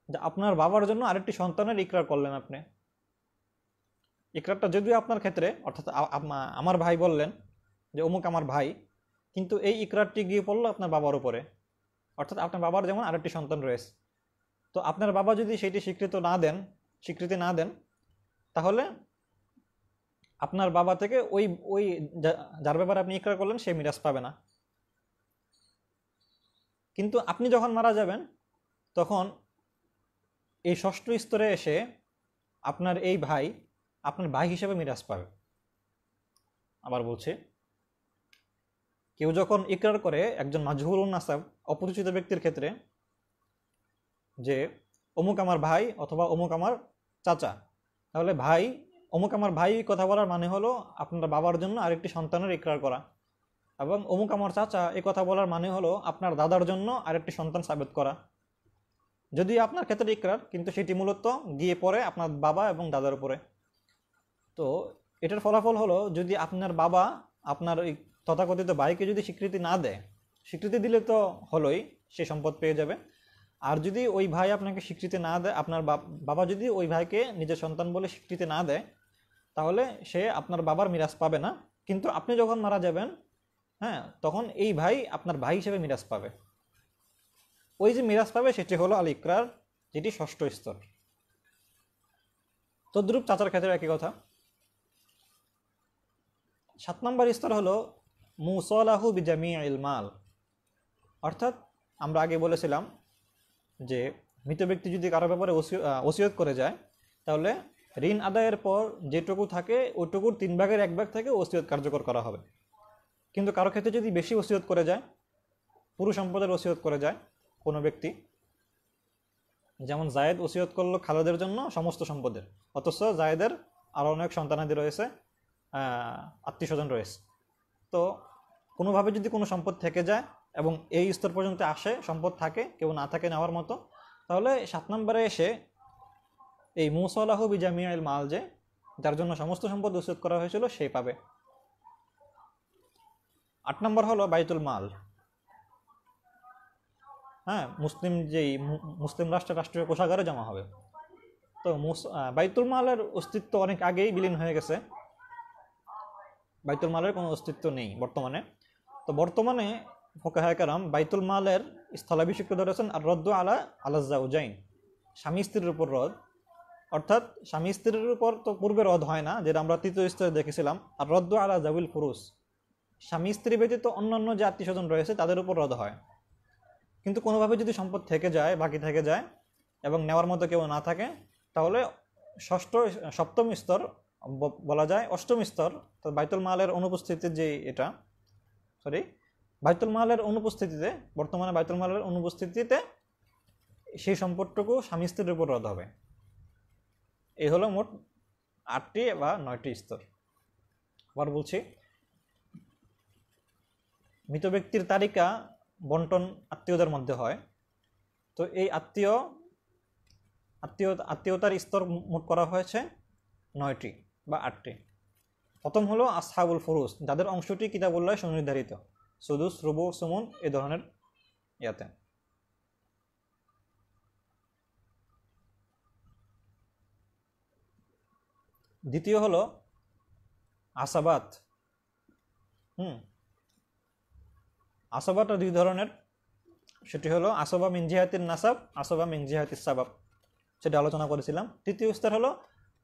যে আপনার বাবার জন্য আরেকটি সন্তানের ইকরার করলেন আপনি। ইকরারটা যদিও আপনার ক্ষেত্রে, অর্থাৎ আমার ভাই বললেন যে অমুক আমার ভাই, কিন্তু এই ইকরারটি গিয়ে পড়লো আপনার বাবার উপরে, অর্থাৎ আপনার বাবার যেমন আরেকটি সন্তান রয়েছে। তো আপনার বাবা যদি সেটি স্বীকৃতি না দেন, তাহলে আপনার বাবা থেকে ওই ওই যার ব্যাপারে আপনি ইকরার করলেন সে মিরাজ পাবে না। কিন্তু আপনি যখন মারা যাবেন, তখন এই ষষ্ঠ স্তরে এসে আপনার এই ভাই আপনার ভাই হিসেবে মিরাজ পাবে। আবার বলছি, কেউ যখন ইকরার করে একজন মাজহুরুন নাসাব অপরিচিত ব্যক্তির ক্ষেত্রে যে অমুক আমার ভাই অথবা অমুক আমার চাচা, তাহলে অমুক আমার ভাই কথা বলার মানে হলো আপনার বাবার জন্য আরেকটি সন্তানের ইকরার করা, এবং অমুক আমার চাচা এই কথা বলার মানে হলো আপনার দাদার জন্য আরেকটি সন্তান সাবেত করা। যদি আপনার ক্ষেত্রে ইকরার, কিন্তু সেটি মূলত গিয়ে পড়ে আপনার বাবা এবং দাদার উপরে। তো এটার ফলাফল হলো, যদি আপনার বাবা আপনার ওই তথাকথিত ভাইকে যদি স্বীকৃতি না দেয়, স্বীকৃতি দিলে তো হলোই, সে সম্পদ পেয়ে যাবে। আর যদি ওই ভাই আপনাকে স্বীকৃতি না দেয়, আপনার বাবা যদি ওই ভাইকে নিজের সন্তান বলে স্বীকৃতি না দেয়, তাহলে সে আপনার বাবার মিরাজ পাবে না। কিন্তু আপনি যখন মারা যাবেন, হ্যাঁ, তখন এই ভাই আপনার ভাই হিসেবে মিরাজ পাবে। ওই যে মিরাজ পাবে সেটি হলো আল ইকরার, যেটি ষষ্ঠ স্তর। তদ্রূপ চাচার ক্ষেত্রে একই কথা। 7 নম্বর স্তর হলো মুসালাহু বিজামিউল মাল, অর্থাৎ আমরা আগে বলেছিলাম যে মৃত ব্যক্তি যদি কারো ব্যাপারে ওসিয়ত করে যায়, তাহলে ঋণ আদায়ের পর যেটুকু থাকে ওইটুকুর 3 ভাগের 1 ভাগ থেকে ওসিয়ত কার্যকর করা হবে। কিন্তু কারো ক্ষেত্রে যদি বেশি ওসিয়ত করে যায়, পুরো সম্পদের ওসিয়ত করে যায় কোনো ব্যক্তি, যেমন জায়েদ ওসিয়ত করলো খালেদের জন্য সমস্ত সম্পদের, অথচ জায়েদের আরও অনেক সন্তানাদি রয়েছে, আত্মীয় স্বজন রয়েছে। তো কোনোভাবে যদি কোনো সম্পদ থেকে যায় এবং এই স্তর পর্যন্ত আসে, সম্পদ থাকে, কেউ না থাকে নেওয়ার মতো, তাহলে 7 নম্বরে এসে এই মুসালাহু বিজামিউল মাল, যে যার জন্য সমস্ত সম্পদ ওসিয়ত করা হয়েছিল, সে পাবে। 8 নম্বর হলো বাইতুল মাল। হ্যাঁ, মুসলিম রাষ্ট্রের রাষ্ট্রীয় কোষাগারে জমা হবে। তো বাইতুল মালের অস্তিত্ব অনেক আগেই বিলীন হয়ে গেছে, বাইতুল মালের কোনো অস্তিত্ব নেই বর্তমানে। তো বর্তমানে ফুকাহায়ে কেরাম বাইতুল মালের স্থলাভিষিক্ত ধরেছেন আর রদ্দু আলা আলাজ্জাউজাইন, স্বামী স্ত্রীর উপর রদ, অর্থাৎ স্বামী স্ত্রীর উপর তো পূর্বে রদ হয় না, যেটা আমরা তৃতীয় স্তরে দেখেছিলাম। আর রদ্দু আলা জাউল ফুরুস, স্বামী স্ত্রী ব্যতীত অন্যান্য যে আত্মীয় স্বজন রয়েছে তাদের উপর রদ হয়। কিন্তু কোনোভাবে যদি সম্পদ থেকে যায়, বাকি থেকে যায় এবং নেওয়ার মতো কেউ না থাকে, তাহলে সপ্তম স্তর বলা যায়, অষ্টম স্তর, তো বাইতুল মালের অনুপস্থিতিতে যে এটা বাইতুল মালের অনুপস্থিতিতে, বর্তমানে বাইতুল মালের অনুপস্থিতিতে সেই সম্পদটুকু স্বামী স্ত্রীর উপর রদ হবে। এই হলো মোট 8টি বা 9টি স্তর। আবার বলছি, মৃত ব্যক্তির তালিকা বন্টন আত্মীয়দের মধ্যে হয়। তো এই আত্মীয়তার স্তর মোট করা হয়েছে 9টি বা 8টি। প্রথম হলো আসহাবুল ফুরুস, যাদের অংশটি কিতাবুল্লাহ সুনির্ধারিত, সুদুস, রুবু, সুমুন এই ধরনের ইয়াতে। দ্বিতীয় হলো আসাবাত। আসবাটা 2 ধরনের, সেটি হলো আসবা মিন জিহাতিন নাসাব, আসবা মিন জিহাতিস সাবাব, সেটা আলোচনা করেছিলাম। তৃতীয় স্তর হলো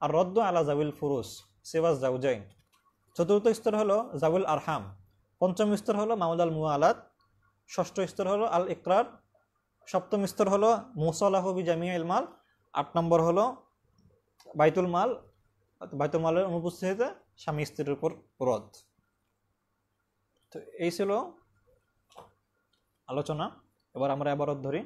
আর রদ্দ আলা জাউল ফুরুস সিওয়া জাউজাইন। চতুর্থ স্তর হলো জাউল আরহাম। পঞ্চম স্তর হলো মাউলাল মুআলাত। ষষ্ঠ স্তর হলো আল ইকরার। সপ্তম স্তর হলো মুসালাহু বিজামিউল মাল। 8 নম্বর হলো বাইতুল মালের অনুপস্থিতিতে স্বামী স্ত্রীর উপর রদ। তো এই ছিল আলোচনা। এবার আমরা আবারও ধরি।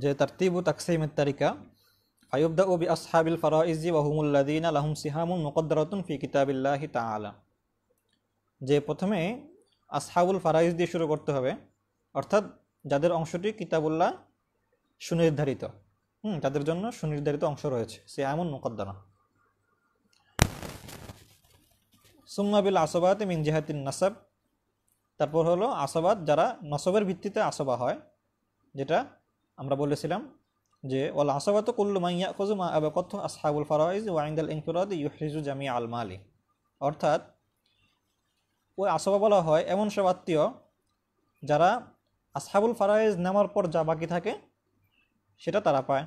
যে তারতিবু তাকসিমের তারিকা, ফায়ুবদাউ বিআসহাবিল ফারাইজি ওয়া হুমুল্লাযীনা লাহুম সিহামুন মুকদ্দারাতুন ফি কিতাবিল্লাহি তাআলা। যে প্রথমে আসহাবুল ফারাইজ দিয়ে শুরু করতে হবে, অর্থাৎ যাদের অংশটি কিতাবুল্লাহ সুনির্ধারিত, তাদের জন্য সুনির্ধারিত অংশ রয়েছে, সিহামুন মুকদ্দারা। সুম্মা বিল আসবাতি মিন জিহাতিন নাসাব, তারপর হলো আসবাত যারা নসবের ভিত্তিতে আসবা হয়, যেটা আমরা বলেছিলাম যে ওয়াল আসবাতু কুল্লু মান ইয়াখুযু মা আবাকাতহু আসহাবুল ফারাইজ ওয়া ইনদাল ইনফিরাদি ইউহরিজু জামিআ আল মালি। অর্থাৎ ওই আসবা বলা হয় এমন সব আত্মীয় যারা আসহাবুল ফারাইজ নেওয়ার পর যা বাকি থাকে সেটা তারা পায়।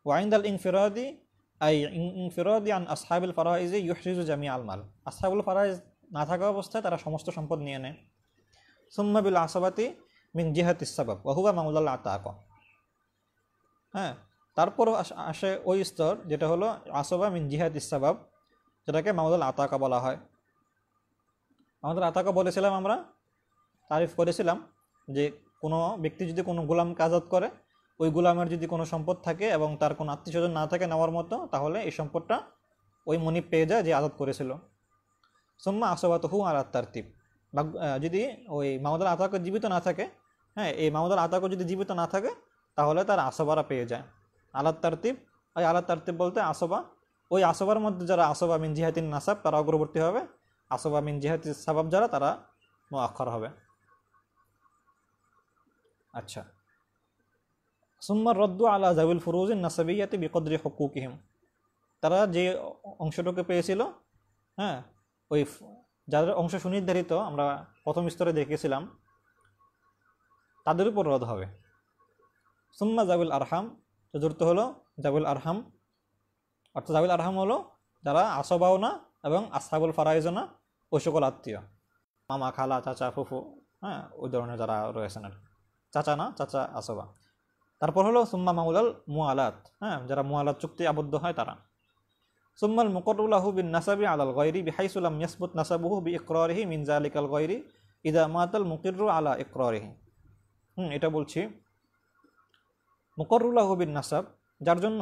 ওয়া ইনদাল ইনফিরাদি আই ইনফিরাদি আন আসহাবুল ফারাইজ ইউহরিজু জামিআ আল মাল, আসহাবুল ফারাইজ না থাকা অবস্থায় তারা সমস্ত সম্পদ নিয়ে নেয়। সুম্মা বিল আসবাতি মিন জিহাতিস সাবাব ওয়া হুয়া মাউলাল আতাকা। তারপর আসে ওই স্তর যেটা হলো আসবা মিন জিহাতিস সাবাব, যেটাকে মাউলাল আতাকা বলা হয়। আমাদের আতাকা বলেছিলাম, আমরা তারিফ করেছিলাম যে কোনো ব্যক্তি যদি কোনো গোলামকে আজাদ করে, ওই গোলামের যদি কোনো সম্পদ থাকে এবং তার কোনো আত্মীয় স্বজন না থাকে নেওয়ার মতো, তাহলে এই সম্পদটা ওই মনিব পেয়ে যায় যে আজাদ করেছিল। সুম্মা আসবাতুহু আলা তারতিব, যদি ওই মাউলাল আতাকা জীবিত না থাকে, এই মাউলাল আতাকা যদি জীবিত না থাকে তাহলে তার আসবারা পেয়ে যায় আলাত তারতিব। ওই আলাত তারতিব বলতে আসবা, ওই আসবার মধ্যে যারা আসবা মিন জিহাতিন নাসাব তারা অগ্রবর্তী হবে, আসবা মিন জিহাতিস সাবাব যারা তারা মুআক্খার হবে। আচ্ছা, সুম্মা রদ্দু আলা জাউল ফুরুজিন নাসাবিয়্যাতি বিকদরি হুকুকিহিম, তারা যে অংশটুকু পেয়েছিল, ওই যাদের অংশ সুনির্ধারিত আমরা প্রথম স্তরে দেখেছিলাম, তাদের উপর রদ হবে। সুম্মা জাউল আরহাম, চতুর্থ হলো জাউল আরহাম, অর্থাৎ জাউল আরহাম হলো যারা আসবাও না এবং আসহাবুল ফারাইজও না, ওই সকল আত্মীয়, মামা, খালা, চাচা, ফুফু, ওই ধরনের যারা রয়েছেন আর চাচা না, চাচা আসবা। তারপর হলো সুম্মা মাউলাল মুআলাত, যারা মুআলাত চুক্তি আবদ্ধ হয় তারা। সুম্মাল মুকররু লাহু বিন নাসাবি আলাল গায়রি বিহাইসু লাম ইয়াসবুত নাসাবুহু বিইকরারিহি মিন যালিকাল গায়রি ইযা মাতাল মুকিররু আলা ইকরারিহি। এটা বলছি, মুকররু লাহু বিন নাসাব, যার জন্য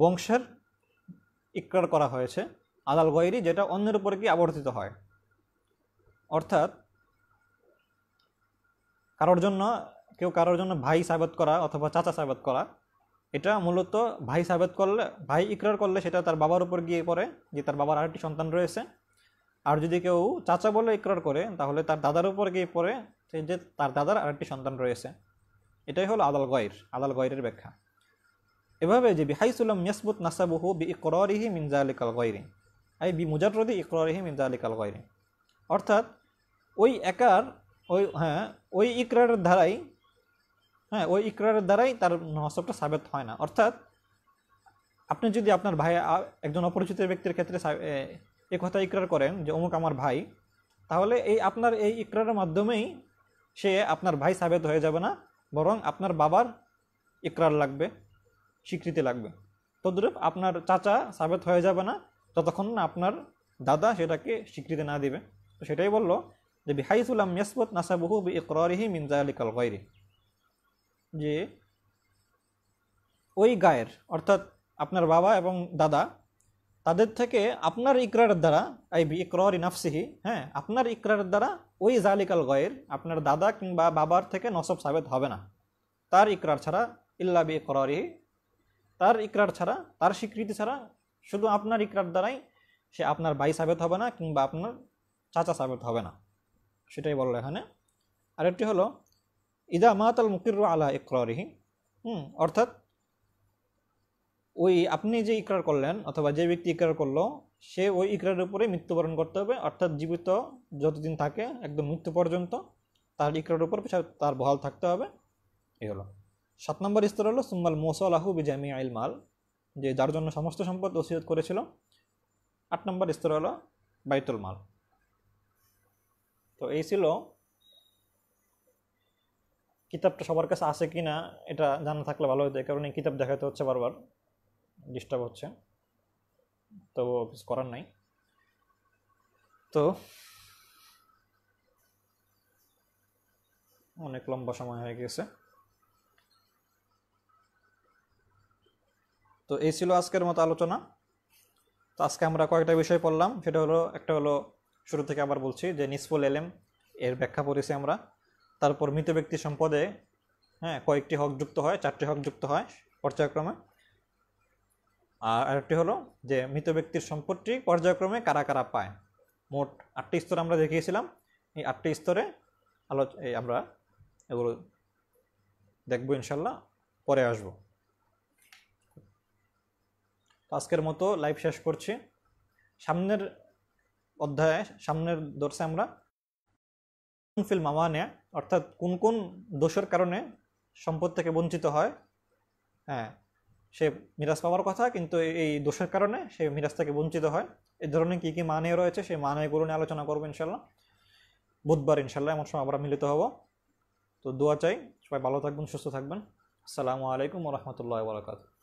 বংশের ইকরার করা হয়েছে, আলাল গায়রি যেটা অন্যের উপরে কি আবর্তিত হয়, অর্থাৎ কেউ কারোর জন্য ভাই সাবেত করা অথবা চাচা সাবেত করা, এটা মূলত ভাই সাবেত করলে, ভাই ইকরার করলে সেটা তার বাবার উপর গিয়ে পড়ে যে তার বাবার আরেকটি সন্তান রয়েছে, আর যদি কেউ চাচা বলে ইকরার করে তাহলে তার দাদার উপর গিয়ে পড়ে যে তার দাদার আরেকটি সন্তান রয়েছে। এটাই হলো আদাল গয়রের ব্যাখ্যা। এভাবে যে বিহাইসুলাম ইয়াসবুত নাসাবুহু বিইকরারিহি মিন যালিকাল গয়রি আই বিমুজাররদি ইকরারিহি মিন যালিকাল গয়রি, অর্থাৎ ওই ইকরারের দ্বারাই তার নসবটা সাবেত হয় না। অর্থাৎ আপনি যদি আপনার ভাই একজন অপরিচিত ব্যক্তির ক্ষেত্রে এই কথা ইকরার করেন যে অমুক আমার ভাই, তাহলে আপনার এই ইকরারের মাধ্যমেই সে আপনার ভাই সাবেত হয়ে যাবে না, বরং আপনার বাবার ইকরার লাগবে, স্বীকৃতি লাগবে। তদ্রূপ আপনার চাচা সাবেত হয়ে যাবে না যতক্ষণ না আপনার দাদা সেটাকে স্বীকৃতি না দিবে। তো সেটাই বললো যে বিহাইসুলাম ইয়াসবুত নাসাবুহু বিইকরারিহি মিন যালিকাল গয়রি, যে ওই গায়ের অর্থাৎ আপনার বাবা এবং দাদা তাদের থেকে আপনার ইকরারের দ্বারা আই বিইকরারি নাফসিহি, আপনার ইকরারের দ্বারা ওই জালিকাল গয়র আপনার দাদা কিংবা বাবার থেকে নসব সাবেত হবে না তার ইকরার ছাড়া, ইল্লা বিইকরারিহি, তার ইকরার ছাড়া, তার স্বীকৃতি ছাড়া, শুধু আপনার ইকরার দ্বারাই সে আপনার ভাই সাবেত হবে না কিংবা আপনার চাচা সাবেত হবে না। সেটাই বললো এখানে। আরেকটি হলো ইদা মাতাল মুকিরু আলা ইকরারিহি, অর্থাৎ ওই আপনি যে ইকরার করলেন অথবা যে ব্যক্তি ইকরার করলো সে ওই ইকরারের উপরে মৃত্যুবরণ করতে হবে, অর্থাৎ জীবিত যতদিন থাকে একদম মৃত্যু পর্যন্ত তার ইকরারের উপর তার বহাল থাকতে হবে। এই হলো 7 নম্বর স্তর হলো সুম্মাল মুসালাহু বিজামিআল মাল, যে যার জন্য সমস্ত সম্পদ ওসিয়ত করেছিল। 8 নম্বর স্তর হলো বাইতুল মাল। তো এই ছিল, কিতাবটা সবার কাছে আছে কিনা এটা জানা থাকলে ভালো হতো, কারণ এই কিতাব দেখাতে হচ্ছে বারবার, ডিস্টার্ব হচ্ছে, তো কিছু করার নাই। তো অনেক লম্বা সময় হয়ে গেছে। তো এই ছিল আজকের মতো আলোচনা। তো আজকে আমরা কয়েকটা বিষয় পড়লাম, সেটা হলো একটা হলো শুরু থেকে আবার বলছি যে নিসফুল এলেম এর ব্যাখ্যা পড়েছি আমরা। তারপর মৃত ব্যক্তি সম্পদে কয়েকটি হক যুক্ত হয়, 4টি হক যুক্ত হয় পর্যায়ক্রমে। আর আরেকটি হলো যে মৃত ব্যক্তির সম্পদটি পর্যায়ক্রমে কারা কারা পায়। মোট 8টি স্তর আমরা দেখিয়েছিলাম। এই 8টি স্তরে আমরা এগুলো দেখবো ইনশাল্লাহ, পরে আসবো। আজকের মতো লাইভ শেষ করছি। সামনের অধ্যায়ে, সামনের দর্শে আমরা ফিল মাওয়ানে, অর্থাৎ কোন কোন দোষের কারণে সম্পদ থেকে বঞ্চিত হয়, সে মিরাজ পাওয়ার কথা কিন্তু এই দোষের কারণে সে মিরাজ থেকে বঞ্চিত হয়, এই ধরনের কী কী মানে রয়েছে সেই মানেগুলো নিয়ে আলোচনা করবো ইনশাল্লাহ বুধবার। ইনশাল্লাহ এমন সময় আমরা মিলিত হব। তো দোয়া চাই, সবাই ভালো থাকবেন, সুস্থ থাকবেন। আসসালামু আলাইকুম ওয়া রাহমাতুল্লাহি ওয়া বারাকাতুহু।